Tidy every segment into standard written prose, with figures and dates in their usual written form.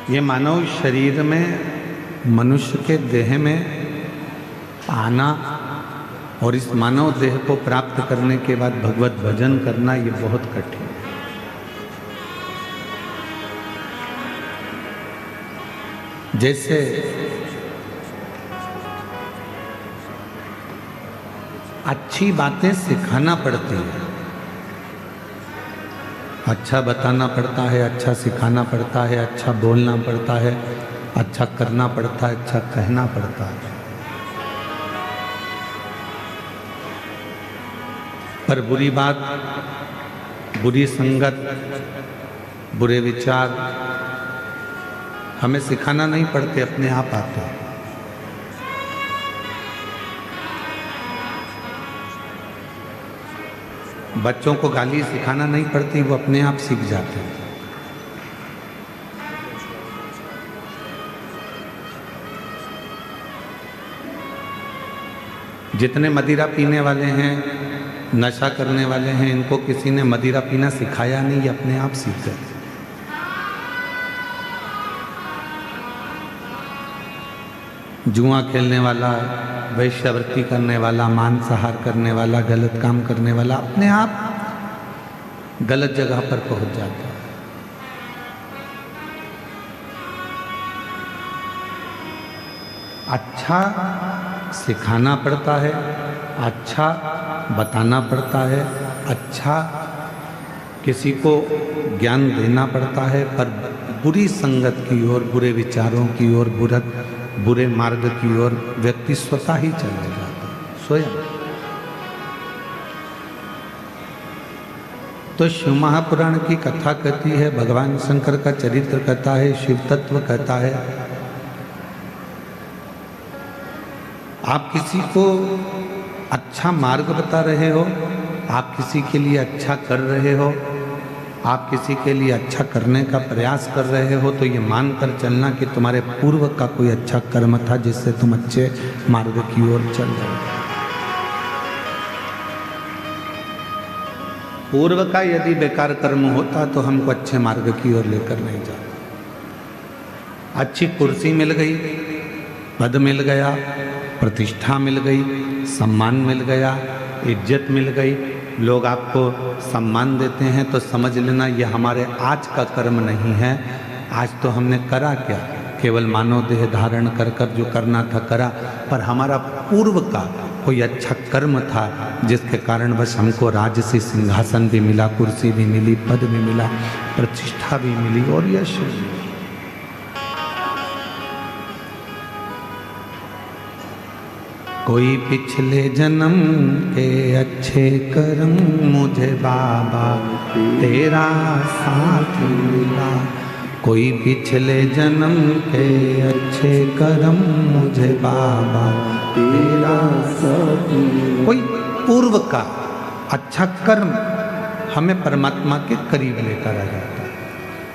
ये मानव शरीर में, मनुष्य के देह में आना और इस मानव देह को प्राप्त करने के बाद भगवत भजन करना, ये बहुत कठिन है। जैसे अच्छी बातें सिखाना पड़ती है, अच्छा बताना पड़ता है, अच्छा सिखाना पड़ता है, अच्छा बोलना पड़ता है, अच्छा करना पड़ता है, अच्छा कहना पड़ता है। पर बुरी बात, बुरी संगत, बुरे विचार हमें सिखाना नहीं पड़ते, अपने आप आते हैं। बच्चों को गाली सिखाना नहीं पड़ती, वो अपने आप सीख जाते हैं। जितने मदिरा पीने वाले हैं, नशा करने वाले हैं, इनको किसी ने मदिरा पीना सिखाया नहीं, ये अपने आप सीख गए। जुआ खेलने वाला, वैश्यावृत्ति करने वाला, मांसाहार करने वाला, गलत काम करने वाला अपने आप गलत जगह पर पहुंच जाता है। अच्छा सिखाना पड़ता है, अच्छा बताना पड़ता है, अच्छा किसी को ज्ञान देना पड़ता है, पर बुरी संगत की ओर, बुरे विचारों की ओर, बुरे मार्ग की ओर व्यक्ति स्वतः ही चला जाता है, स्वयं। तो शिव महापुराण की कथा कहती है, भगवान शंकर का चरित्र कहता है, शिव तत्व कहता है। आप किसी को अच्छा मार्ग बता रहे हो, आप किसी के लिए अच्छा कर रहे हो, आप किसी के लिए अच्छा करने का प्रयास कर रहे हो, तो ये मानकर चलना कि तुम्हारे पूर्व का कोई अच्छा कर्म था जिससे तुम अच्छे मार्ग की ओर चल रहे हो। पूर्व का यदि बेकार कर्म होता तो हमको अच्छे मार्ग की ओर लेकर नहीं जाता। अच्छी कुर्सी मिल गई, पद मिल गया, प्रतिष्ठा मिल गई, सम्मान मिल गया, इज्जत मिल गई, लोग आपको सम्मान देते हैं, तो समझ लेना ये हमारे आज का कर्म नहीं है। आज तो हमने करा क्या, केवल मानव देह धारण कर कर जो करना था करा, पर हमारा पूर्व का कोई अच्छा कर्म था जिसके कारण बस हमको राजसी सिंहासन भी मिला, कुर्सी भी मिली, पद भी मिला, प्रतिष्ठा भी मिली और यश भी मिला। कोई पिछले जन्म के अच्छे कर्म मुझे बाबा तेरा साथ मिला। कोई पिछले जन्म के अच्छे कर्म मुझे बाबा तेरा साथ मिला। कोई पूर्व का अच्छा कर्म हमें परमात्मा के करीब लेकर आ जाता है।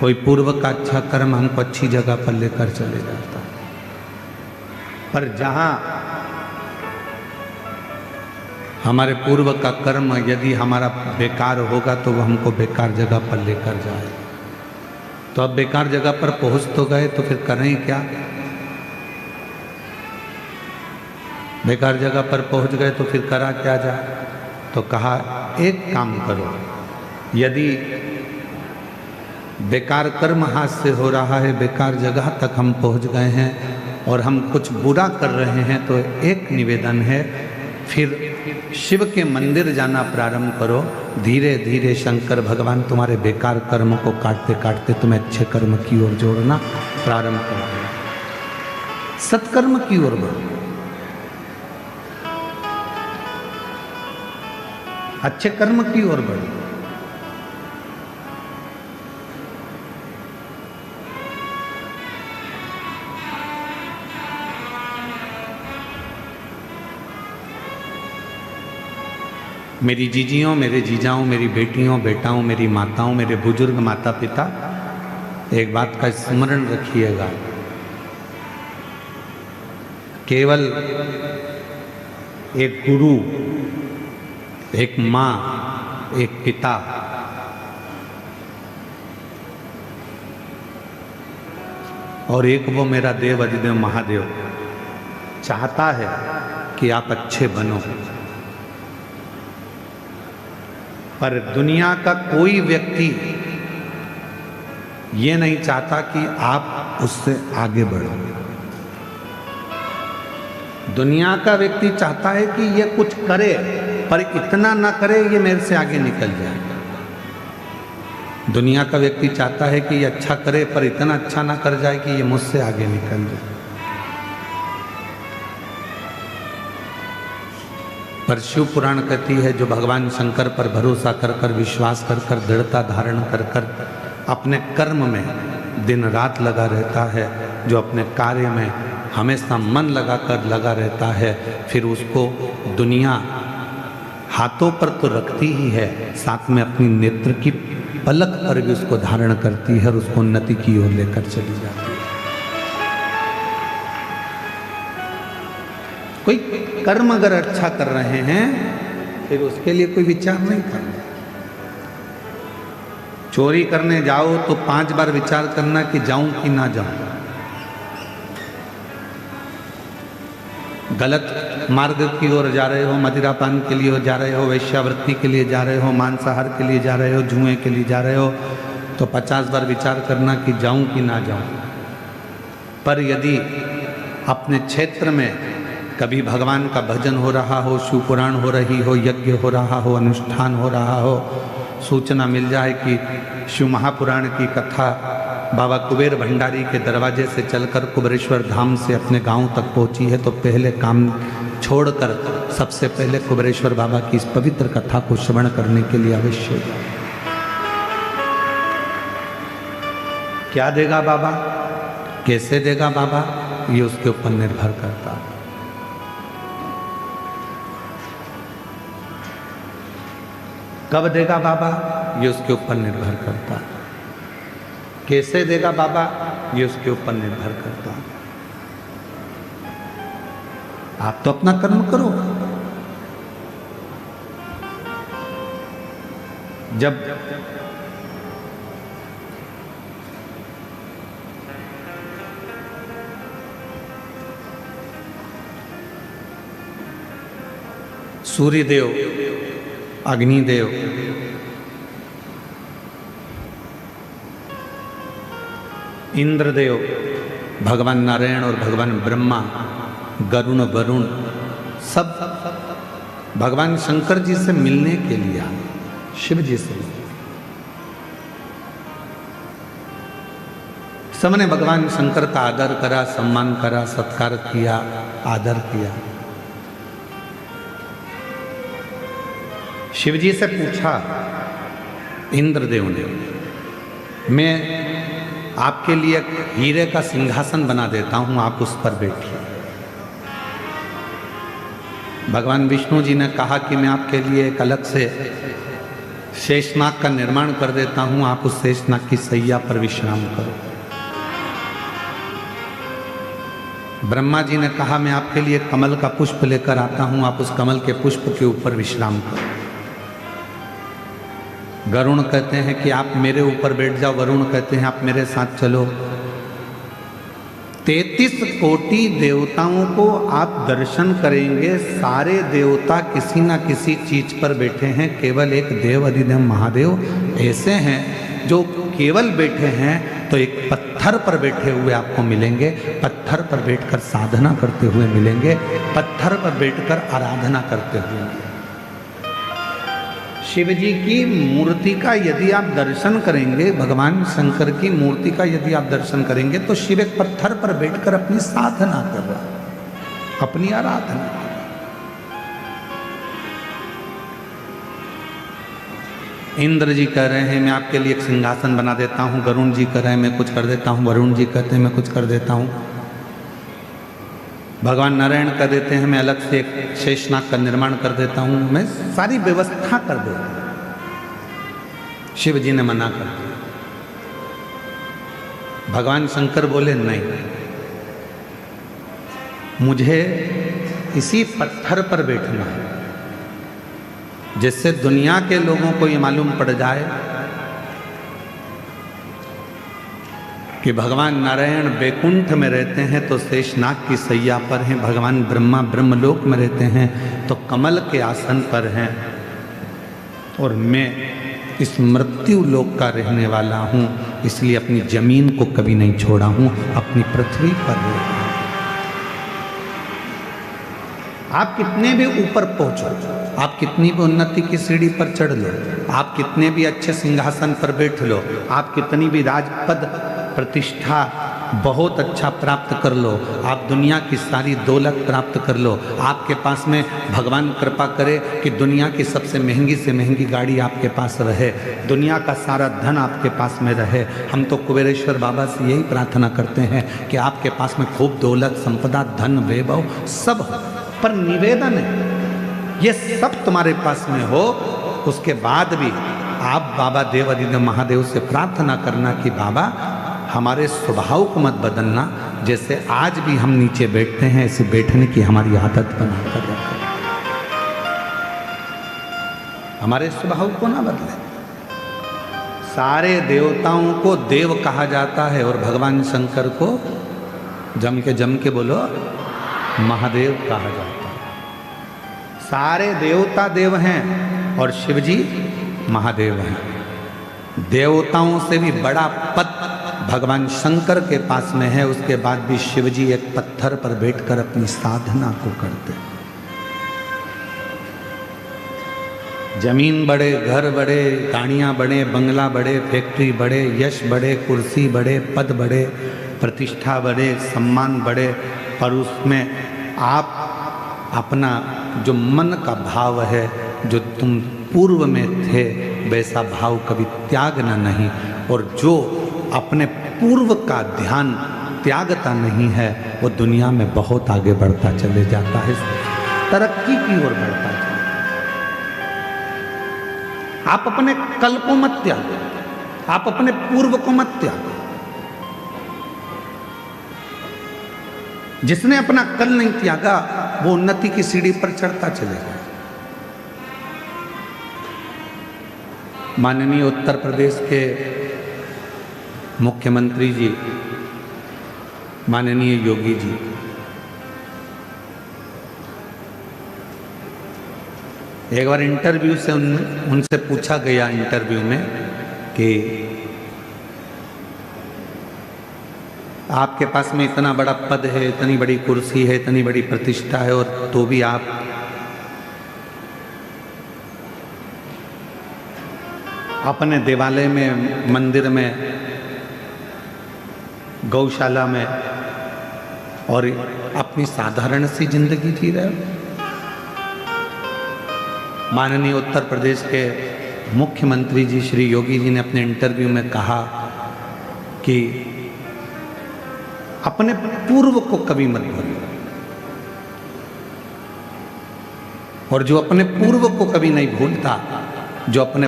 कोई पूर्व का अच्छा कर्म हमको अच्छी जगह पर लेकर चले जाता है। पर जहाँ हमारे पूर्व का कर्म यदि हमारा बेकार होगा तो वो हमको बेकार जगह पर लेकर जाए। तो अब बेकार जगह पर पहुंच तो गए, तो फिर करें क्या? बेकार जगह पर पहुंच गए तो फिर करा क्या जाए? तो कहा एक काम करो, यदि बेकार कर्म हाथ से हो रहा है, बेकार जगह तक हम पहुंच गए हैं और हम कुछ बुरा कर रहे हैं, तो एक निवेदन है, फिर शिव के मंदिर जाना प्रारंभ करो। धीरे धीरे शंकर भगवान तुम्हारे बेकार कर्म को काटते काटते तुम्हें अच्छे कर्म की ओर जोड़ना प्रारंभ कर देना। सत्कर्म की ओर बढ़ो, अच्छे कर्म की ओर बढ़ो। मेरी जीजियों, मेरे जीजाओं, मेरी बेटियों, बेटाओं, मेरी माताओं, मेरे बुजुर्ग माता पिता, एक बात का स्मरण रखिएगा, केवल एक गुरु, एक माँ, एक पिता और एक वो मेरा देव अधिदेव महादेव चाहता है कि आप अच्छे बनो। पर दुनिया का कोई व्यक्ति ये नहीं चाहता कि आप उससे आगे बढ़ो। दुनिया का व्यक्ति चाहता है कि ये कुछ करे पर इतना ना करे ये मेरे से आगे निकल जाए। दुनिया का व्यक्ति चाहता है कि ये अच्छा करे पर इतना अच्छा ना कर जाए कि ये मुझसे आगे निकल जाए। पर शिव पुराण कहती है जो भगवान शंकर पर भरोसा कर कर, विश्वास कर कर, दृढ़ता धारण कर कर अपने कर्म में दिन रात लगा रहता है, जो अपने कार्य में हमेशा मन लगाकर लगा रहता है, फिर उसको दुनिया हाथों पर तो रखती ही है, साथ में अपनी नेत्र की पलक पर भी उसको धारण करती है और उसको उन्नति की ओर लेकर चली जाती है। कोई कर्म अगर अच्छा कर रहे हैं फिर उसके लिए कोई विचार नहीं करना। चोरी करने जाओ तो 5 बार विचार करना कि जाऊं कि ना जाऊं। गलत मार्ग की ओर जा रहे हो, मदिरापान के लिए जा रहे हो, वेश्यावृत्ति के लिए जा रहे हो, मांसाहार के लिए जा रहे हो, जुए के लिए जा रहे हो, तो 50 बार विचार करना कि जाऊं कि ना जाऊं। पर यदि अपने क्षेत्र में कभी भगवान का भजन हो रहा हो, शिव पुराण हो रही हो, यज्ञ हो रहा हो, अनुष्ठान हो रहा हो, सूचना मिल जाए कि शिव महापुराण की कथा बाबा कुबेर भंडारी के दरवाजे से चलकर कुबेरेश्वर धाम से अपने गांव तक पहुंची है, तो पहले काम छोड़कर सबसे पहले कुबेरेश्वर बाबा की इस पवित्र कथा को श्रवण करने के लिए अवश्य जाए। क्या देगा बाबा, कैसे देगा बाबा, ये उसके ऊपर निर्भर करता है। कब देगा बाबा, ये उसके ऊपर निर्भर करता है। कैसे देगा बाबा, ये उसके ऊपर निर्भर करता है। आप तो अपना कर्म करो। जब सूर्यदेव, अग्निदेव, इंद्रदेव, भगवान नारायण और भगवान ब्रह्मा, गरुण, वरुण सब भगवान शंकर जी से मिलने के लिए आए, शिव जी से। सबने भगवान शंकर का आदर करा, सम्मान करा, सत्कार किया, आदर किया। शिव जी से पूछा इंद्रदेव ने, मैं आपके लिए हीरे का सिंहासन बना देता हूं, आप उस पर बैठिए। भगवान विष्णु जी ने कहा कि मैं आपके लिए एक अलग से शेषनाग का निर्माण कर देता हूं, आप उस शेषनाग की सैया पर विश्राम करो। ब्रह्मा जी ने कहा मैं आपके लिए कमल का पुष्प लेकर आता हूं, आप उस कमल के पुष्प के ऊपर विश्राम करो। गरुण कहते हैं कि आप मेरे ऊपर बैठ जाओ, वरुण कहते हैं आप मेरे साथ चलो। 33 कोटि देवताओं को आप दर्शन करेंगे, सारे देवता किसी ना किसी चीज पर बैठे हैं, केवल एक देव अधिदेव महादेव ऐसे हैं जो केवल बैठे हैं तो एक पत्थर पर बैठे हुए आपको मिलेंगे, पत्थर पर बैठकर साधना करते हुए मिलेंगे, पत्थर पर बैठकर आराधना करते हुए मिलेंगे। शिव जी की मूर्ति का यदि आप दर्शन करेंगे, भगवान शंकर की मूर्ति का यदि आप दर्शन करेंगे, तो शिव एक पत्थर पर बैठकर अपनी साधना कर रहा है, अपनी आराधना। इंद्र जी कह रहे हैं मैं आपके लिए एक सिंहासन बना देता हूँ, गरुण जी कह रहे हैं मैं कुछ कर देता हूँ, वरुण जी कहते हैं मैं कुछ कर देता हूँ, भगवान नारायण कह देते हैं मैं अलग से एक शेषनाग का निर्माण कर देता हूँ, मैं सारी व्यवस्था कर देता हूँ। शिव जी ने मना कर दिया। भगवान शंकर बोले नहीं, मुझे इसी पत्थर पर बैठना है, जिससे दुनिया के लोगों को ये मालूम पड़ जाए कि भगवान नारायण बैकुंठ में रहते हैं तो शेषनाग की सैया पर हैं, भगवान ब्रह्मा ब्रह्मलोक में रहते हैं तो कमल के आसन पर हैं, और मैं इस मृत्यु लोक का रहने वाला हूँ, इसलिए अपनी जमीन को कभी नहीं छोड़ा हूँ, अपनी पृथ्वी पर रहता हूँ। आप कितने भी ऊपर पहुंचो, आप कितनी भी उन्नति की सीढ़ी पर चढ़ लो, आप कितने भी अच्छे सिंहासन पर बैठ लो, आप कितनी भी राजपद प्रतिष्ठा बहुत अच्छा प्राप्त कर लो, आप दुनिया की सारी दौलत प्राप्त कर लो, आपके पास में भगवान कृपा करे कि दुनिया की सबसे महंगी से महंगी गाड़ी आपके पास रहे, दुनिया का सारा धन आपके पास में रहे। हम तो कुबेरेश्वर बाबा से यही प्रार्थना करते हैं कि आपके पास में खूब दौलत संपदा धन वैभव सब हो, पर निवेदन है ये सब तुम्हारे पास में हो, उसके बाद भी आप बाबा देवादिदेव महादेव से प्रार्थना करना कि बाबा हमारे स्वभाव को मत बदलना, जैसे आज भी हम नीचे बैठते हैं ऐसे बैठने की हमारी आदत बना कर रखो, हमारे स्वभाव को ना बदले। सारे देवताओं को देव कहा जाता है और भगवान शंकर को जम के बोलो महादेव कहा जाता है। सारे देवता देव हैं और शिव जी महादेव हैं। देवताओं से भी बड़ा पद भगवान शंकर के पास में है, उसके बाद भी शिव जी एक पत्थर पर बैठकर अपनी साधना को करते। जमीन बड़े, घर बड़े, गाड़ियाँ बड़े, बंगला बड़े, फैक्ट्री बड़े, यश बड़े, कुर्सी बड़े, पद बड़े, प्रतिष्ठा बड़े, सम्मान बड़े, पर उसमें आप अपना जो मन का भाव है, जो तुम पूर्व में थे वैसा भाव कभी त्यागना नहीं, और जो अपने पूर्व का ध्यान त्यागता नहीं है वो दुनिया में बहुत आगे बढ़ता चले जाता है, तरक्की की ओर बढ़ता है। आप अपने कल को मत त्यागो, आप अपने पूर्व को मत त्यागो। जिसने अपना कल नहीं त्यागा वो उन्नति की सीढ़ी पर चढ़ता चलेगा। माननीय उत्तर प्रदेश के मुख्यमंत्री जी माननीय योगी जी, एक बार इंटरव्यू से उनसे पूछा गया इंटरव्यू में कि आपके पास में इतना बड़ा पद है, इतनी बड़ी कुर्सी है, इतनी बड़ी प्रतिष्ठा है, और तो भी आप अपने देवालय में, मंदिर में, गौशाला में और अपनी साधारण सी जिंदगी जी रहे हो। माननीय उत्तर प्रदेश के मुख्यमंत्री जी श्री योगी जी ने अपने इंटरव्यू में कहा कि अपने पूर्व को कभी मत भूलो, और जो अपने पूर्व को कभी नहीं भूलता, जो अपने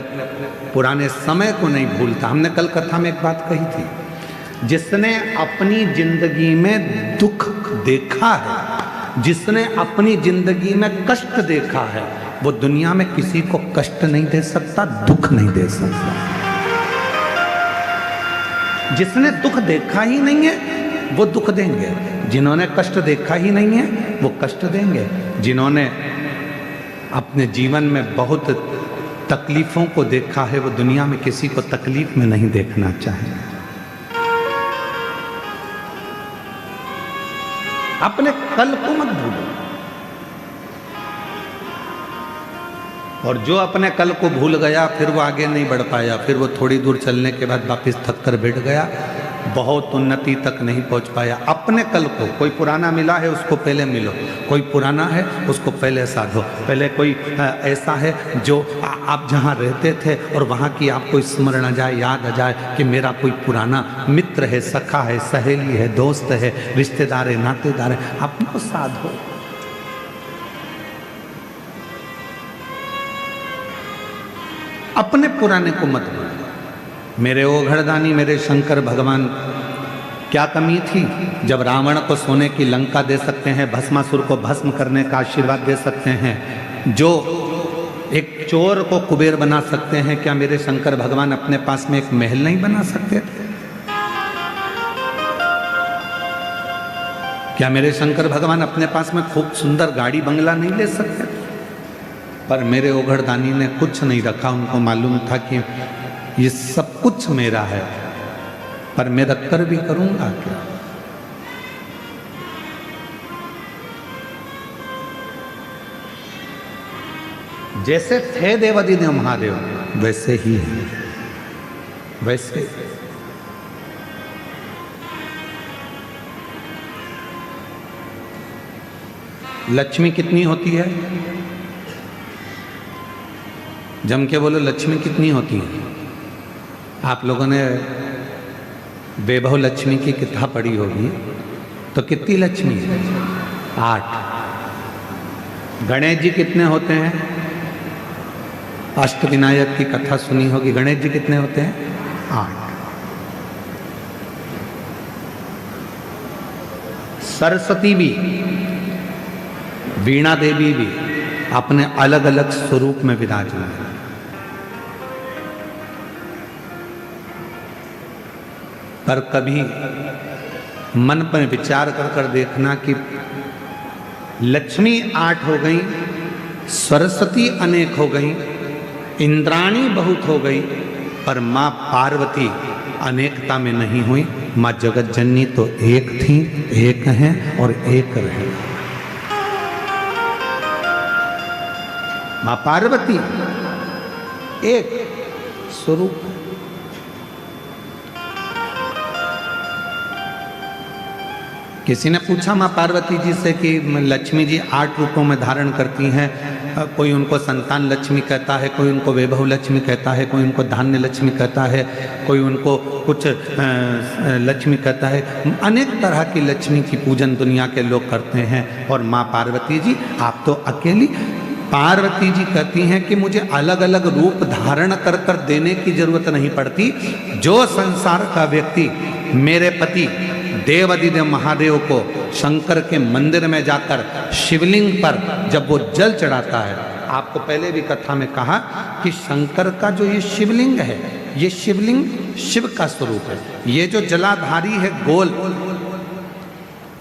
पुराने समय को नहीं भूलता। हमने कल कथा में एक बात कही थी, जिसने अपनी जिंदगी में दुख देखा है, जिसने अपनी जिंदगी में कष्ट देखा है, वो दुनिया में किसी को कष्ट नहीं दे सकता, दुख नहीं दे सकता। जिसने दुख देखा ही नहीं है वो दुख देंगे, जिन्होंने कष्ट देखा ही नहीं है वो कष्ट देंगे, जिन्होंने अपने जीवन में बहुत तकलीफों को देखा है वो दुनिया में किसी को तकलीफ में नहीं देखना चाहेंगे। अपने कल को मत भूलो, और जो अपने कल को भूल गया फिर वो आगे नहीं बढ़ पाया, फिर वो थोड़ी दूर चलने के बाद वापस थक कर बैठ गया, बहुत उन्नति तक नहीं पहुंच पाया। अपने कल को, कोई पुराना मिला है उसको पहले मिलो, कोई पुराना है उसको पहले साधो, पहले कोई ऐसा है जो आप जहाँ रहते थे और वहाँ की आपको स्मरण आ जाए, याद आ जाए कि मेरा कोई पुराना मित्र है, सखा है, सहेली है, दोस्त है, रिश्तेदार है, नातेदार है, अपना साधो। अपने पुराने को मत भूलो। मेरे ओघड़दानी मेरे शंकर भगवान, क्या कमी थी जब रावण को सोने की लंका दे सकते हैं, भस्मासुर को भस्म करने का आशीर्वाद दे सकते हैं, जो एक चोर को कुबेर बना सकते हैं, क्या मेरे शंकर भगवान अपने पास में एक महल नहीं बना सकते थे? क्या मेरे शंकर भगवान अपने पास में खूब सुंदर गाड़ी बंगला नहीं ले सकते? पर मेरे ओघड़दानी ने कुछ नहीं रखा। उनको मालूम था कि ये सब कुछ मेरा है, पर मैं रखकर भी करूंगा क्या? जैसे थे देवादिदेव महादेव वैसे ही है, वैसे। लक्ष्मी कितनी होती है? जम के बोलो, लक्ष्मी कितनी होती है? आप लोगों ने वैभव लक्ष्मी की किताब पढ़ी होगी, तो कितनी लक्ष्मी है? 8। गणेश जी कितने होते हैं? अष्टविनायक की कथा सुनी होगी। गणेश जी कितने होते हैं? 8। सरस्वती भी, वीणा देवी भी अपने अलग अलग स्वरूप में विराजमान है। पर कभी मन पर विचार कर कर देखना कि लक्ष्मी 8 हो गई, सरस्वती अनेक हो गई, इंद्राणी बहुत हो गई, पर मां पार्वती अनेकता में नहीं हुई। मां जगत जननी तो एक थी, एक हैं और एक रहे। मां पार्वती एक स्वरूप। किसी ने पूछा मां पार्वती जी से कि लक्ष्मी जी 8 रूपों में धारण करती हैं, कोई उनको संतान लक्ष्मी कहता है, कोई उनको वैभव लक्ष्मी कहता है, कोई उनको धान्य लक्ष्मी कहता है, कोई उनको कुछ लक्ष्मी कहता है। अनेक तरह की लक्ष्मी की पूजन दुनिया के लोग करते हैं। और मां पार्वती जी आप तो अकेली। पार्वती जी कहती हैं कि मुझे अलग अलग रूप धारण कर कर देने की जरूरत नहीं पड़ती। जो संसार का व्यक्ति मेरे पति देवादिदेव महादेव को शंकर के मंदिर में जाकर शिवलिंग पर जब वो जल चढ़ाता है, आपको पहले भी कथा में कहा कि शंकर का जो ये शिवलिंग है, ये शिवलिंग शिव का स्वरूप है। ये जो जलाधारी है गोल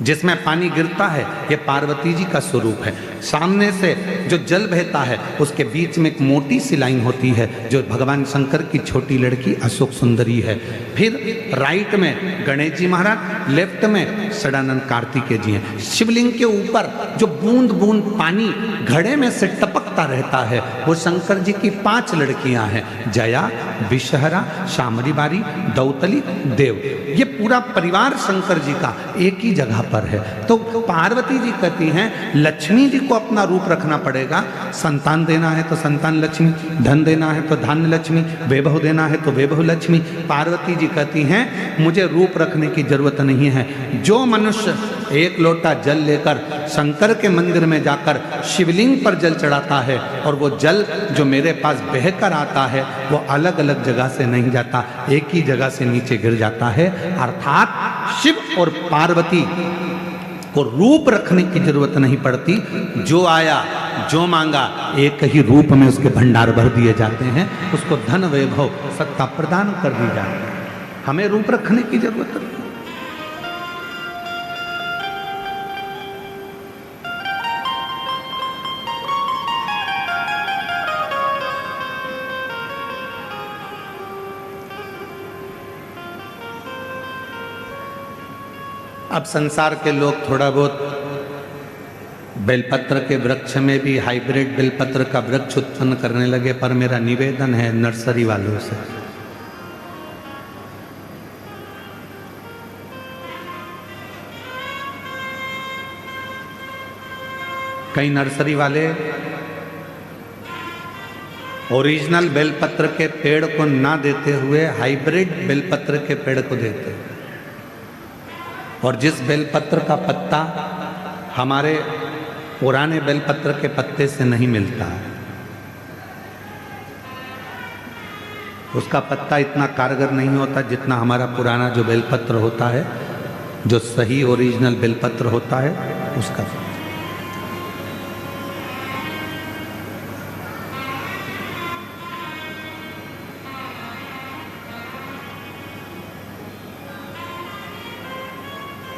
जिसमें पानी गिरता है, ये पार्वती जी का स्वरूप है। सामने से जो जल बहता है उसके बीच में एक मोटी सी लाइन होती है जो भगवान शंकर की छोटी लड़की अशोक सुंदरी है। फिर राइट में गणेश जी महाराज, लेफ्ट में सदानंद कार्तिकेय जी हैं। शिवलिंग के ऊपर जो बूंद बूंद पानी घड़े में से टपकता रहता है वो शंकर जी की 5 लड़कियां हैं, जया, विषहरा, शामरी बारी, दौतली, देव। ये पूरा परिवार शंकर जी का एक ही जगह पर है। तो पार्वती जी कहती हैं लक्ष्मी जी को अपना रूप रखना पड़ेगा। संतान देना है तो संतान लक्ष्मी, धन देना है तो धन लक्ष्मी, वैभव देना है तो वैभव लक्ष्मी। पार्वती जी कहती हैं मुझे रूप रखने की जरूरत नहीं है। जो मनुष्य एक लोटा जल लेकर शंकर के मंदिर में जाकर शिवलिंग पर जल चढ़ाता है और वो जल जो मेरे पास बहकर आता है वो अलग अलग जगह से नहीं जाता, एक ही जगह से नीचे गिर जाता है। अर्थात शिव और पार्वती को रूप रखने की जरूरत नहीं पड़ती। जो आया जो मांगा एक ही रूप में उसके भंडार भर दिए जाते हैं, उसको धन वैभव सत्ता प्रदान कर दी जाती है। हमें रूप रखने की जरूरत नहीं। अब संसार के लोग थोड़ा बहुत बेलपत्र के वृक्ष में भी हाइब्रिड बेलपत्र का वृक्ष उत्पन्न करने लगे। पर मेरा निवेदन है नर्सरी वालों से, कई नर्सरी वाले ओरिजिनल बेलपत्र के पेड़ को ना देते हुए हाइब्रिड बेलपत्र के पेड़ को देते हैं। और जिस बेलपत्र का पत्ता हमारे पुराने बेलपत्र के पत्ते से नहीं मिलता है, उसका पत्ता इतना कारगर नहीं होता जितना हमारा पुराना जो बेलपत्र होता है, जो सही ओरिजिनल बेलपत्र होता है उसका।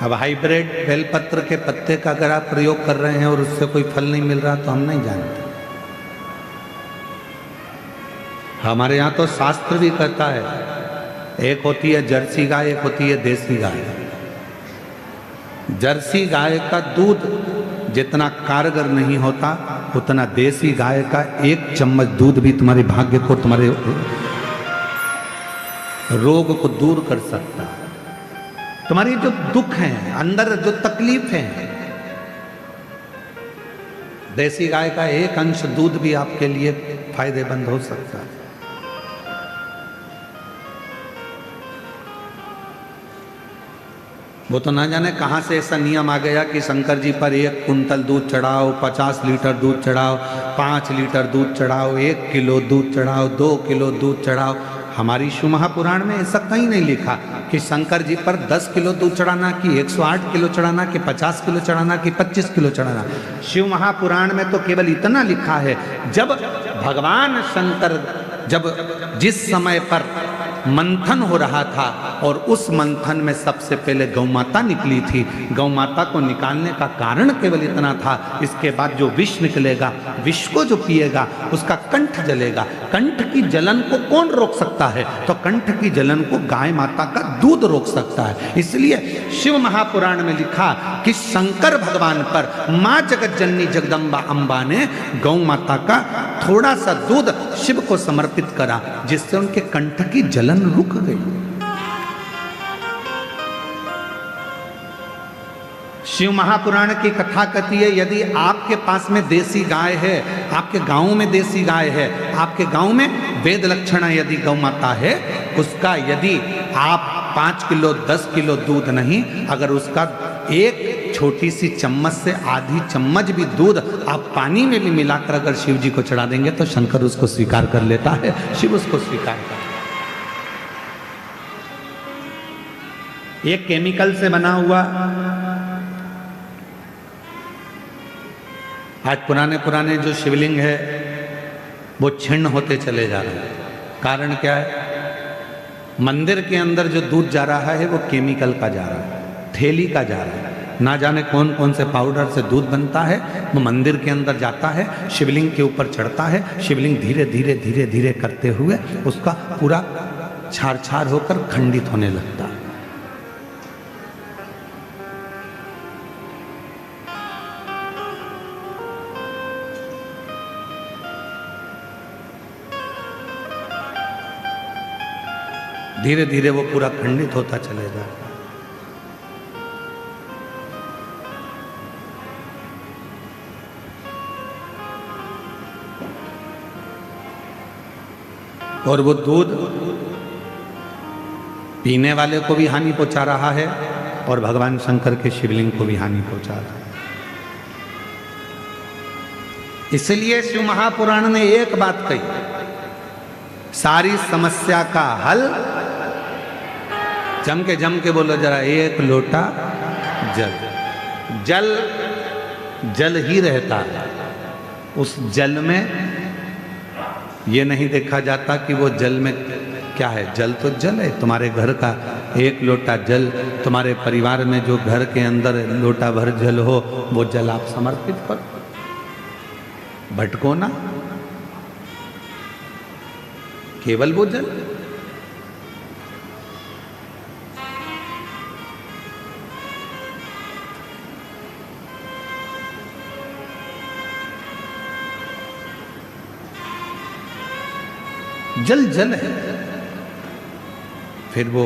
अब हाइब्रिड बेलपत्र के पत्ते का अगर आप प्रयोग कर रहे हैं और उससे कोई फल नहीं मिल रहा तो हम नहीं जानते। हमारे यहाँ तो शास्त्र भी कहता है, एक होती है जर्सी गाय, एक होती है देसी गाय। जर्सी गाय का दूध जितना कारगर नहीं होता, उतना देसी गाय का 1 चम्मच दूध भी तुम्हारे भाग्य को, तुम्हारे रोग को दूर कर सकता है। तुम्हारी जो दुख है, अंदर जो तकलीफ है, देसी गाय का 1 अंश दूध भी आपके लिए फायदेमंद हो सकता है। वो तो ना जाने कहाँ से ऐसा नियम आ गया कि शंकर जी पर 1 कुंतल दूध चढ़ाओ, 50 लीटर दूध चढ़ाओ, 5 लीटर दूध चढ़ाओ, 1 किलो दूध चढ़ाओ, 2 किलो दूध चढ़ाओ। हमारी शिव महापुराण में ऐसा कहीं नहीं लिखा कि शंकर जी पर 10 किलो दूध चढ़ाना, कि 108 किलो चढ़ाना, कि 50 किलो चढ़ाना, कि 25 किलो चढ़ाना। शिव महापुराण में तो केवल इतना लिखा है, जब भगवान शंकर जिस समय पर मंथन हो रहा था और उस मंथन में सबसे पहले गौ माता निकली थी, गौ माता को निकालने का कारण केवल इतना था। इसके बाद जो विष निकलेगा, विष को जो पिएगा उसका कंठ जलेगा। कंठ की जलन को कौन रोक सकता है? तो कंठ की जलन को गाय माता का दूध रोक सकता है। इसलिए शिव महापुराण में लिखा कि शंकर भगवान पर माँ जगत जननी जगदम्बा अम्बा ने गौ माता का थोड़ा सा दूध शिव को समर्पित करा, जिससे उनके कंठ की जलन रुक गई। शिव महापुराण की कथा कहती है, यदि आपके पास में देसी गाय है, आपके गांव में देसी गाय है, आपके गांव में वेद लक्षणा यदि गौ माता है, उसका यदि आप 5 किलो 10 किलो दूध नहीं, अगर उसका 1 छोटी सी चम्मच से आधी चम्मच भी दूध आप पानी में भी मिलाकर अगर शिव जी को चढ़ा देंगे तो शंकर उसको स्वीकार कर लेता है, शिव उसको स्वीकार करता है। ये केमिकल से बना हुआ, आज पुराने जो शिवलिंग है वो छिन्न होते चले जा रहे हैं। कारण क्या है? मंदिर के अंदर जो दूध जा रहा है वो केमिकल का जा रहा है, थैली का जा रहा है। ना जाने कौन कौन से पाउडर से दूध बनता है, वो मंदिर के अंदर जाता है, शिवलिंग के ऊपर चढ़ता है। शिवलिंग धीरे धीरे धीरे धीरे करते हुए उसका पूरा छार छार होकर खंडित होने लगता है। धीरे धीरे वो पूरा खंडित होता चलेगा। और वो दूध पीने वाले को भी हानि पहुंचा रहा है और भगवान शंकर के शिवलिंग को भी हानि पहुंचा रहा है। इसलिए शिव महापुराण ने एक बात कही, सारी समस्या का हल, जम के बोलो जरा, 1 लोटा जल। जल जल ही रहता है। उस जल में ये नहीं देखा जाता कि वो जल में क्या है। जल तो जल है। तुम्हारे घर का 1 लोटा जल, तुम्हारे परिवार में जो घर के अंदर लोटा भर जल हो, वो जल आप समर्पित करो, भटको ना, केवल वो जल। जल जल है। फिर वो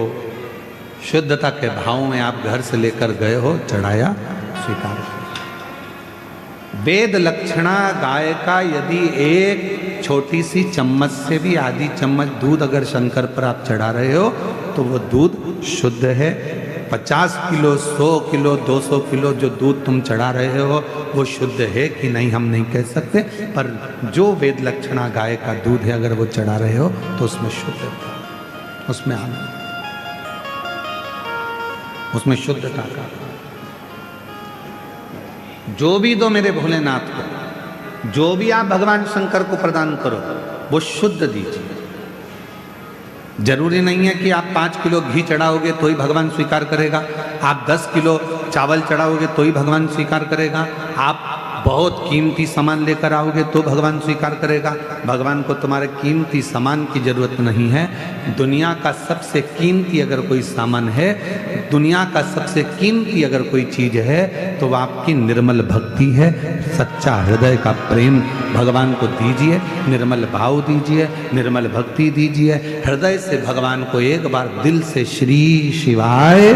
शुद्धता के भाव में आप घर से लेकर गए हो, चढ़ाया, स्वीकार किया। वेद लक्षणा गाय का यदि 1 छोटी सी चम्मच से भी आधी चम्मच दूध अगर शंकर पर आप चढ़ा रहे हो तो वो दूध शुद्ध है। 50 किलो 100 किलो 200 किलो जो दूध तुम चढ़ा रहे हो वो शुद्ध है कि नहीं हम नहीं कह सकते, पर जो वेद लक्षणा गाय का दूध है अगर वो चढ़ा रहे हो तो उसमें शुद्धता, उसमें आनंद, उसमें शुद्धता का। जो भी दो मेरे भोलेनाथ को, जो भी आप भगवान शंकर को प्रदान करो वो शुद्ध दीजिए। जरूरी नहीं है कि आप 5 किलो घी चढ़ाओगे तो ही भगवान स्वीकार करेगा, आप 10 किलो चावल चढ़ाओगे तो ही भगवान स्वीकार करेगा, आप बहुत कीमती सामान लेकर आओगे तो भगवान स्वीकार करेगा। भगवान को तुम्हारे कीमती सामान की जरूरत नहीं है। दुनिया का सबसे कीमती अगर कोई सामान है, दुनिया का सबसे कीमती अगर कोई चीज है तो वह आपकी निर्मल भक्ति है, सच्चा हृदय का प्रेम भगवान को दीजिए, निर्मल भाव दीजिए, निर्मल भक्ति दीजिए। हृदय से भगवान को एक बार दिल से श्री शिवाय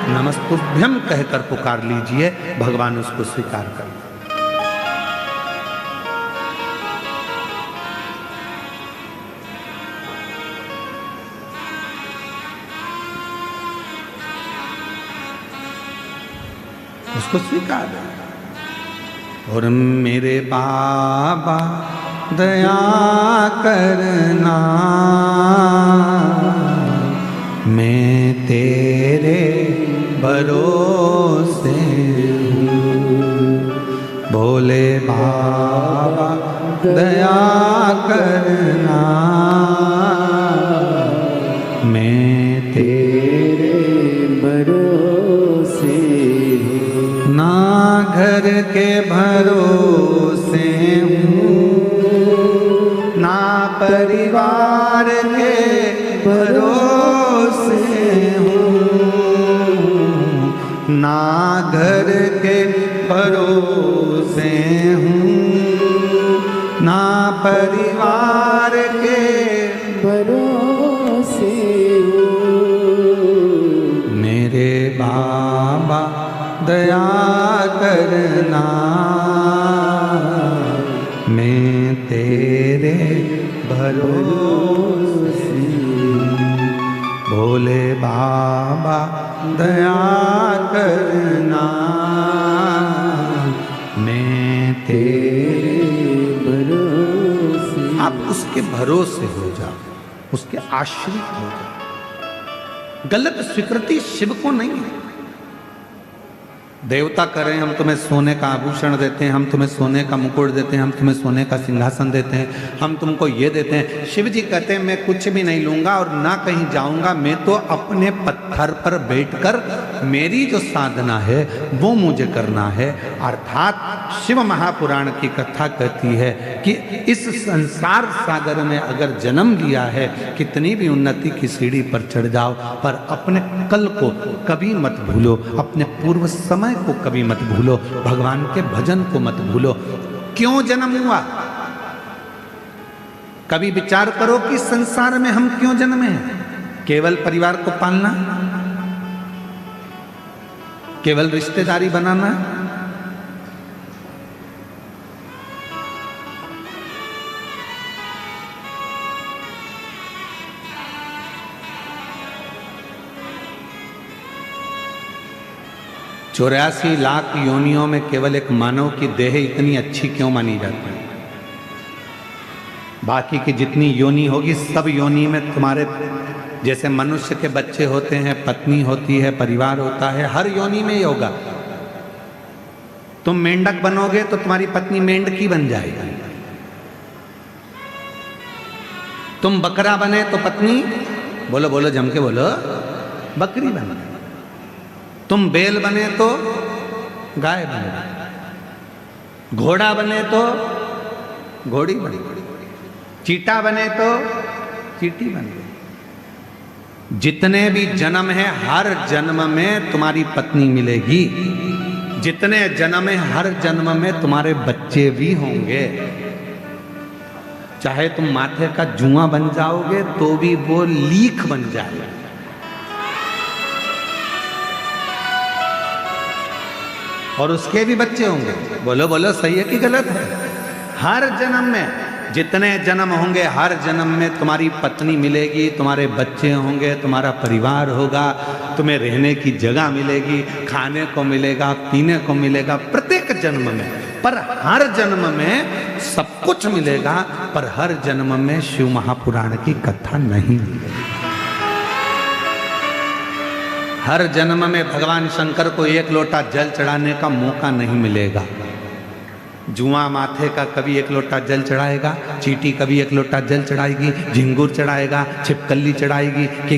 नमस्तुभ्यम कहकर पुकार लीजिए, भगवान उसको स्वीकार कर। उसको स्वीकार है। और मेरे बाबा दया करना, मैं तेरे भरोसे हूँ। बोले बाबा दया करना, मैं तेरे भरोसे हूँ। ना घर के भरोसे हूँ, ना परिवार के भरोसे हूँ, ना घर के भरोसे हूँ, ना परिवार के भरोसे हूँ। मेरे बाबा दया करना, मैं तेरे भरोसे। भोले बाबा दया करना, मैं तेरे भरोसे। आप उसके भरोसे हो जाओ, उसके आश्रित हो जाओ। गलत स्वीकृति शिव को नहीं है। देवता करें हम तुम्हें सोने का आभूषण देते हैं, हम तुम्हें सोने का मुकुट देते हैं, हम तुम्हें सोने का सिंहासन देते हैं, हम तुमको ये देते हैं। शिव जी कहते हैं मैं कुछ भी नहीं लूंगा और ना कहीं जाऊंगा, मैं तो अपने पत्थर पर बैठकर मेरी जो साधना है वो मुझे करना है। अर्थात शिव महापुराण की कथा कहती है कि इस संसार सागर में अगर जन्म लिया है, कितनी भी उन्नति की सीढ़ी पर चढ़ जाओ, पर अपने कल को कभी मत भूलो, अपने पूर्व समय को कभी मत भूलो, भगवान के भजन को मत भूलो। क्यों जन्म हुआ? कभी विचार करो कि संसार में हम क्यों जन्मे हैं? केवल परिवार को पालना, केवल रिश्तेदारी बनाना, 84 लाख योनियों में केवल एक मानव की देह इतनी अच्छी क्यों मानी जाती है? बाकी की जितनी योनि होगी सब योनि में तुम्हारे जैसे मनुष्य के बच्चे होते हैं, पत्नी होती है, परिवार होता है, हर योनि में ही होगा। तुम मेंढक बनोगे तो तुम्हारी पत्नी मेंढकी बन जाएगी। तुम बकरा बने तो पत्नी, बोलो बोलो जम के बोलो, बकरी बने। तुम बैल बने तो गाय बने, घोड़ा बने तो घोड़ी बने, चीटा बने तो चीटी बने। जितने भी जन्म है हर जन्म में तुम्हारी पत्नी मिलेगी, जितने जन्म है हर जन्म में तुम्हारे बच्चे भी होंगे। चाहे तुम माथे का जुआ बन जाओगे तो भी वो लीख बन जाएगा। और उसके भी बच्चे होंगे। बोलो बोलो सही है कि गलत है? हर जन्म में जितने जन्म होंगे हर जन्म में तुम्हारी पत्नी मिलेगी, तुम्हारे बच्चे होंगे, तुम्हारा परिवार होगा, तुम्हें रहने की जगह मिलेगी, खाने को मिलेगा, पीने को मिलेगा प्रत्येक जन्म में। पर हर जन्म में सब कुछ मिलेगा, पर हर जन्म में शिव महापुराण की कथा नहीं मिलेगी। हर जन्म में भगवान शंकर को एक लोटा जल चढ़ाने का मौका नहीं मिलेगा। जुआ माथे का कभी एक लोटा जल चढ़ाएगा, चींटी कभी एक लोटा जल चढ़ाएगी, झिंगुर चढ़ाएगा, छिपकली चढ़ाएगी, कि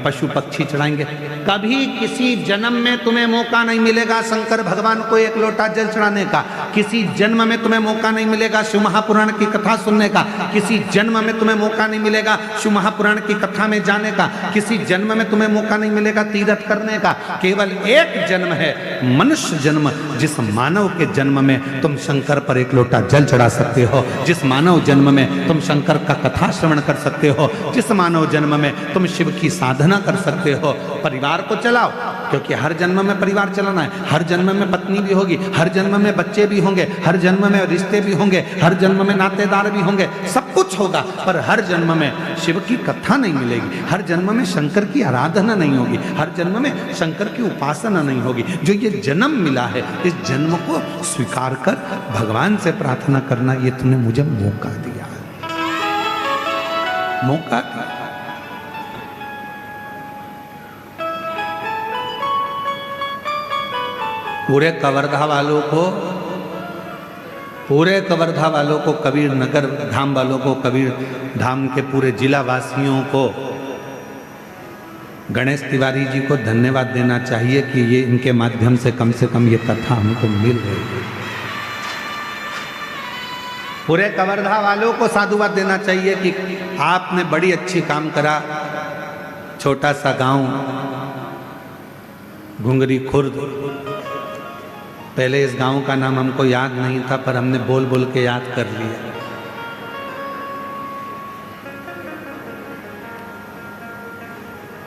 पशु पक्षी चढ़ाएंगे। कभी किसी जन्म में तुम्हें मौका नहीं मिलेगा शंकर भगवान को एक लोटा जल चढ़ाने का, किसी जन्म में तुम्हें मौका नहीं मिलेगा शिव महापुराण की कथा सुनने का, किसी जन्म में तुम्हें मौका नहीं मिलेगा शिव महापुराण की कथा में जाने का, किसी जन्म में तुम्हें मौका नहीं मिलेगा तीर्थ करने का। केवल एक जन्म है, मनुष्य जन्म, जिस मानव के जन्म में तुम शंकर पर एक लोटा जल चढ़ा सकते हो, जिस मानव जन्म में तुम शंकर का कथा श्रवण कर सकते हो, जिस मानव जन्म में तुम शिव की साधना कर सकते हो। परिवार को चलाओ, क्योंकि हर जन्म में परिवार चलाना है, हर जन्म में पत्नी भी होगी, हर जन्म में बच्चे भी होंगे, हर जन्म में रिश्ते भी होंगे, हर जन्म में नातेदार भी होंगे, सब कुछ होगा, पर हर जन्म में शिव की कथा नहीं मिलेगी, हर जन्म में शंकर की आराधना नहीं होगी, हर जन्म में शंकर की उपासना नहीं होगी। जो ये जन्म मिला है, इस जन्म को स्वीकार कर भगवान से प्रार्थना करना, ये तूने मुझे मौका दिया है, मौका दिया। पूरे कवर्धा वालों को, कबीर नगर धाम वालों को, कबीर धाम के पूरे जिला वासियों को गणेश तिवारी जी को धन्यवाद देना चाहिए कि ये इनके माध्यम से कम ये कथा हमको मिल रही है। पूरे कवर्धा वालों को साधुवाद देना चाहिए कि आपने बड़ी अच्छी काम करा। छोटा सा गांव घुंगरी खुर्द, पहले इस गांव का नाम हमको याद नहीं था, पर हमने बोल बोल के याद कर लिया।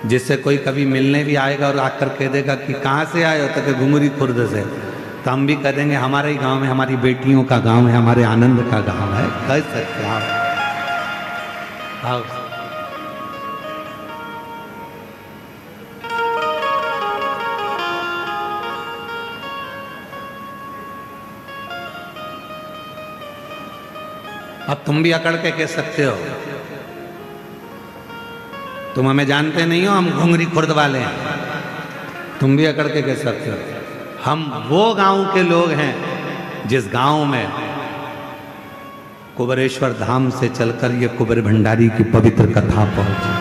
जिससे कोई कभी मिलने भी आएगा और आकर कह देगा कि कहाँ से आए हो, तो कि घुंगरी खुर्द से, तो हम भी कह देंगे हमारे ही गांव में, हमारी बेटियों का गांव है, हमारे आनंद का गांव है। कह सकते आओ आओ। अब तुम भी अकड़ के कह सकते हो, तुम हमें जानते नहीं हो, हम घुंगरी खुर्द वाले हैं, तुम भी अकड़ के कह सकते हो। हम वो गांव के लोग हैं जिस गांव में कुबेरेश्वर धाम से चलकर ये कुबेर भंडारी की पवित्र कथा पहुंची।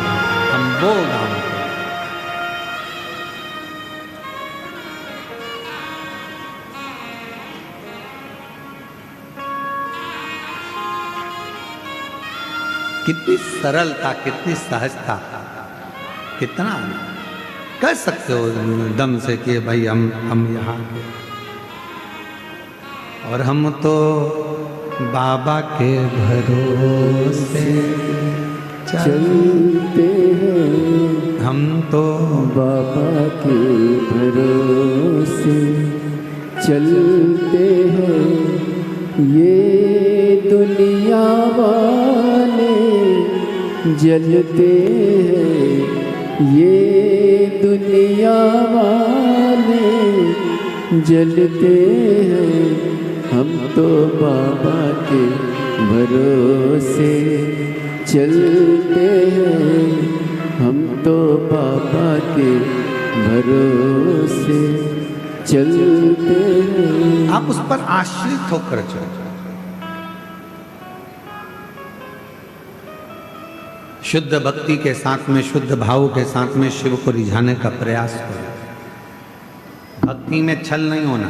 हम वो गांव, कितनी सरलता, कितनी सहजता, कितना कह सकते हो दम से कि भाई हम यहाँ के, और हम तो बाबा के भरोसे चलते हैं, हम तो बाबा के भरोसे चलते हैं, ये दुनिया वाले जलते हैं, ये दुनिया वाले जलते हैं, हम तो बाबा के भरोसे चलते हैं, हम तो बाबा के भरोसे चलते हैं। आप उस पर आश्रित होकर चलो। शुद्ध भक्ति के साथ में, शुद्ध भाव के साथ में शिव को रिझाने का प्रयास करो। भक्ति में छल नहीं होना,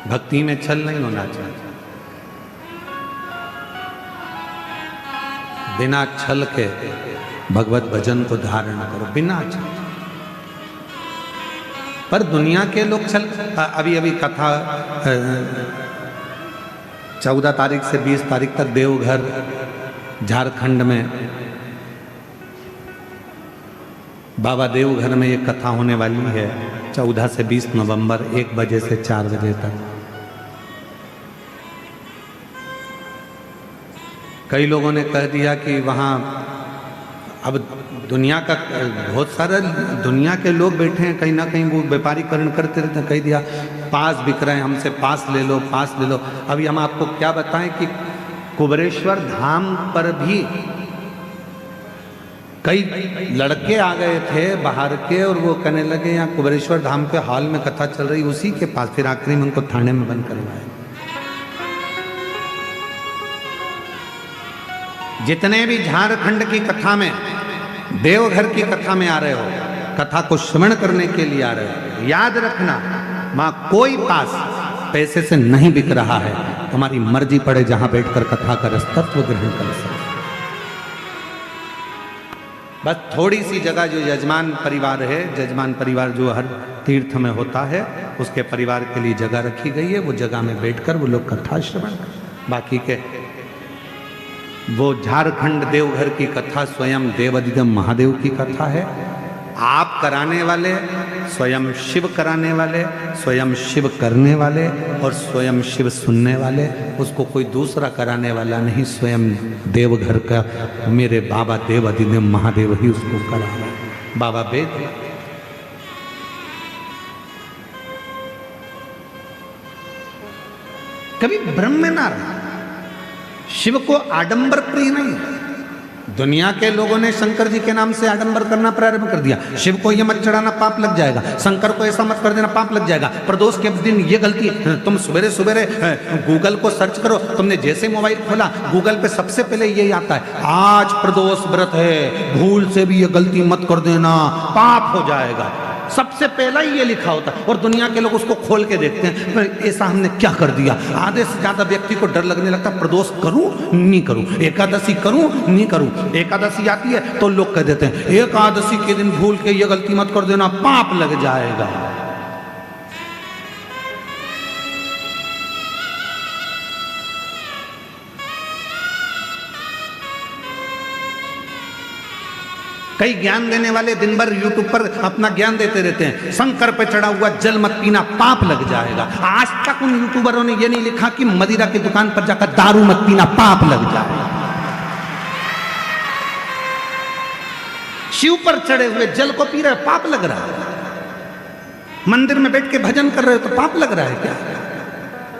भक्ति में छल नहीं होना चाहिए। बिना छल के भगवत भजन को धारण करो, बिना छल। पर दुनिया के लोग छल, अभी कथा 14 तारीख से 20 तारीख तक देवघर झारखंड में बाबा देवघर में ये कथा होने वाली है 14 से 20 नवंबर 1 बजे से 4 बजे तक। कई लोगों ने कह दिया कि वहाँ अब दुनिया का बहुत सारे दुनिया के लोग बैठे हैं, कहीं ना कहीं वो व्यापारीकरण करते रहते हैं। कह दिया पास बिक रहे हैं, हमसे पास ले लो, पास ले लो। अभी हम आपको क्या बताएं कि कुबेरेश्वर धाम पर भी कई लड़के आ गए थे बाहर के और वो कहने लगे यहाँ कुबेरेश्वर धाम पे हॉल में कथा चल रही, उसी के पास। फिर आखिरी में उनको थाने में बंद करवाया। जितने भी झारखंड की कथा में, देवघर की कथा में आ रहे हो, कथा को श्रवण करने के लिए आ रहे हो, याद रखना वहां कोई पास पैसे से नहीं बिक रहा है। तुम्हारी मर्जी पड़े जहां बैठकर कथा का रसतत्व ग्रहण कर सकते। बस थोड़ी सी जगह जो यजमान परिवार है, यजमान परिवार जो हर तीर्थ में होता है, उसके परिवार के लिए जगह रखी गई है। वो जगह में बैठकर वो लोग कथा श्रवण कर। बाकी के वो झारखंड देवघर की कथा स्वयं देवादिदेव महादेव की कथा है। आप कराने वाले, स्वयं शिव कराने वाले, स्वयं शिव करने वाले और स्वयं शिव सुनने वाले, उसको कोई दूसरा कराने वाला नहीं। स्वयं देवघर का मेरे बाबा देवादिदेव महादेव ही उसको करा रहा है। बाबा वेद कभी ब्रह्म में ना रहा। शिव को आडंबर प्रिय नहीं है। दुनिया के लोगों ने शंकर जी के नाम से आडंबर करना प्रारंभ कर दिया। शिव को ये मत चढ़ाना, पाप लग जाएगा। शंकर को ऐसा मत कर देना, पाप लग जाएगा। प्रदोष के दिन ये गलती, तुम सवेरे सवेरे गूगल को सर्च करो, तुमने जैसे मोबाइल खोला गूगल पे सबसे पहले यही आता है, आज प्रदोष व्रत है, भूल से भी ये गलती मत कर देना, पाप हो जाएगा। सबसे पहला ही ये लिखा होता है और दुनिया के लोग उसको खोल के देखते हैं, ऐसा हमने क्या कर दिया। आधे से ज्यादा व्यक्ति को डर लगने लगता, प्रदोष करूं नहीं करूं, एकादशी करूं नहीं करूं। एकादशी आती है तो लोग कह देते हैं एकादशी के दिन भूल के ये गलती मत कर देना, पाप लग जाएगा। कई ज्ञान देने वाले दिन भर यूट्यूब पर अपना ज्ञान देते रहते हैं, शंकर पे चढ़ा हुआ जल मत पीना, पाप लग जाएगा। आज तक उन यूट्यूबरों ने ये नहीं लिखा कि मदिरा की दुकान पर जाकर दारू मत पीना, पाप लग जाएगा। शिव पर चढ़े हुए जल को पी रहे, पाप लग रहा है। मंदिर में बैठ के भजन कर रहे हो तो पाप लग रहा है क्या?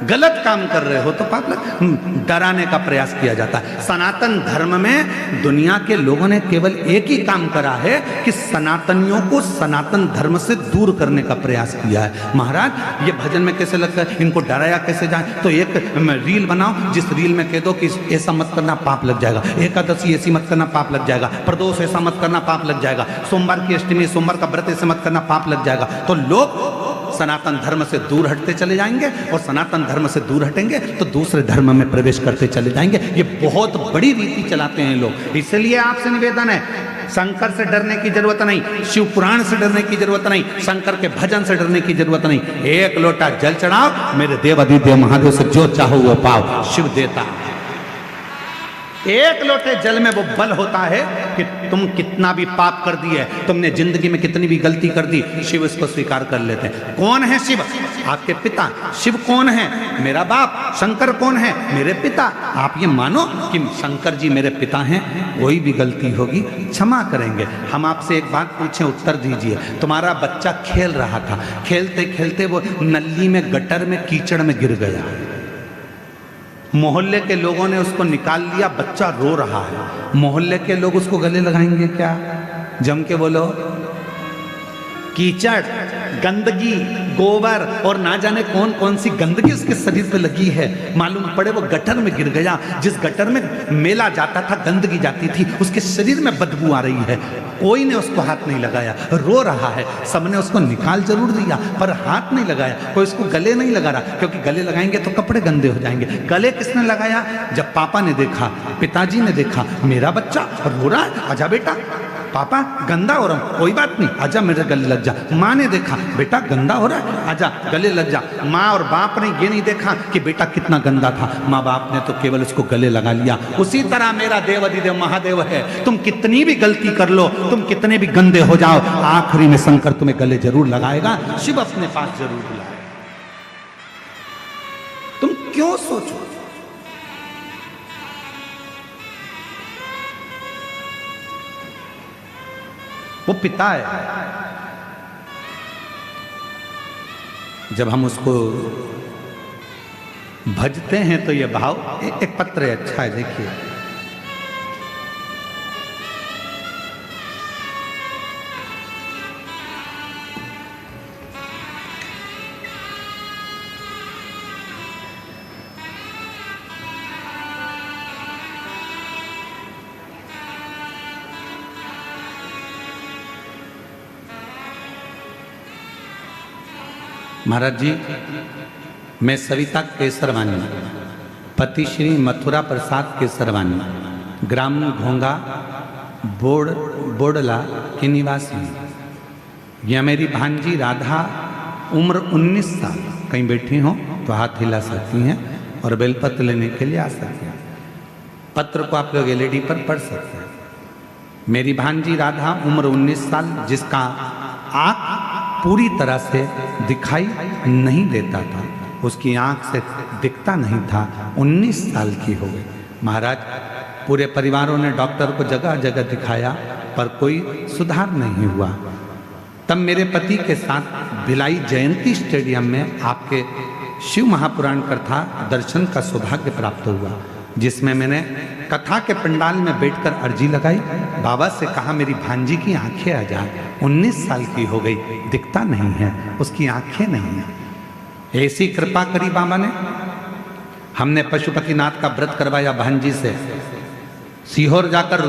गलत काम कर रहे हो तो पाप लग। डराने का प्रयास किया जाता है। सनातन धर्म में दुनिया के लोगों ने केवल एक ही काम करा है कि सनातनियों को सनातन धर्म से दूर करने का प्रयास किया है। महाराज ये भजन में कैसे लगता है, इनको डराया कैसे जाए, तो एक रील बनाओ जिस रील में कह दो कि ऐसा मत करना, पाप लग जाएगा। एकादशी ऐसी मत करना, पाप लग जाएगा। प्रदोष ऐसा मत करना, पाप लग जाएगा। सोमवार की अष्टमी, सोमवार का व्रत ऐसे मत करना, पाप लग जाएगा। तो लोग सनातन धर्म से दूर हटते चले जाएंगे और सनातन धर्म से दूर हटेंगे तो दूसरे धर्म में प्रवेश करते चले जाएंगे। ये बहुत बड़ी रीति चलाते हैं लोग। इसलिए आपसे निवेदन है, शंकर से डरने की जरूरत नहीं, शिव पुराण से डरने की जरूरत नहीं, शंकर के भजन से डरने की जरूरत नहीं। एक लोटा जल चढ़ाओ, मेरे देवादिदेव महादेव से जो चाहो वो पाओ, शिव देता है। एक लोटे जल में वो बल होता है कि तुम कितना भी पाप कर दिए, तुमने जिंदगी में कितनी भी गलती कर दी, शिव इसको स्वीकार कर लेते हैं। कौन है शिव? आपके पिता। शिव कौन है? मेरा बाप। शंकर कौन है? मेरे पिता। आप ये मानो कि शंकर जी मेरे पिता हैं, कोई भी गलती होगी क्षमा करेंगे। हम आपसे एक बात पूछें, उत्तर दीजिए। तुम्हारा बच्चा खेल रहा था, खेलते खेलते वो नली में, गटर में, कीचड़ में गिर गया। मोहल्ले के लोगों ने उसको निकाल लिया, बच्चा रो रहा है। मोहल्ले के लोग उसको गले लगाएंगे क्या? जम के बोलो। कीचड़, गंदगी, गोबर और ना जाने कौन कौन सी गंदगी उसके शरीर पे लगी है। मालूम पड़े वो गटर में गिर गया। जिस गटर में मेला जाता था, गंदगी जाती थी, उसके शरीर में बदबू आ रही है। कोई ने उसको हाथ नहीं लगाया, रो रहा है। सबने उसको निकाल जरूर दिया पर हाथ नहीं लगाया। कोई उसको गले नहीं लगा रहा, क्योंकि गले लगाएंगे तो कपड़े गंदे हो जाएंगे। गले किसने लगाया? जब पापा ने देखा, पिताजी ने देखा, मेरा बच्चा रो रहा है, आजा बेटा। पापा गंदा हो रहा हूं, कोई बात नहीं, आजा मेरे गले लग जा। माँ ने देखा, बेटा गंदा हो रहा है, आजा गले लग जा। माँ और बाप ने ये नहीं देखा कि बेटा कितना गंदा था, माँ बाप ने तो केवल उसको गले लगा लिया। उसी तरह मेरा देवादिदेव महादेव है। तुम कितनी भी गलती कर लो, तुम कितने भी गंदे हो जाओ, आखिरी में शंकर तुम्हें गले जरूर लगाएगा, शिव अपने पास जरूर बुलाएगा। तुम क्यों सोचो? वो पिता है। जब हम उसको भजते हैं तो ये भाव, एक पत्र है, अच्छा है, देखिए। महाराज जी, मैं सविता केसरवानी, पति श्री मथुरा प्रसाद केसरवानी, ग्राम घोंगा बोडला की निवासी हूँ। यह मेरी भांजी राधा, उम्र 19 साल। कहीं बैठी हो तो हाथ हिला सकती हैं और बेलपत्र लेने के लिए आ सकती हैं। पत्र को आप लोग एलईडी पर पढ़ सकते हैं। मेरी भांजी राधा, उम्र 19 साल, जिसका आँख पूरी तरह से दिखाई नहीं देता था, उसकी आँख से दिखता नहीं था, 19 साल की हो गई। महाराज, पूरे परिवारों ने डॉक्टर को जगह जगह दिखाया पर कोई सुधार नहीं हुआ। तब मेरे पति के साथ भिलाई जयंती स्टेडियम में आपके शिव महापुराण कथा दर्शन का सौभाग्य प्राप्त हुआ, जिसमें मैंने कथा के पंडाल में बैठकर अर्जी लगाई। बाबा से कहा मेरी भांजी की आंखें आ जाए, 19 साल की हो गई, दिखता नहीं है, उसकी आंखें नहीं है। ऐसी कृपा करी बाबा ने। हमने पशुपतिनाथ का व्रत करवाया भांजी से, सीहोर जाकर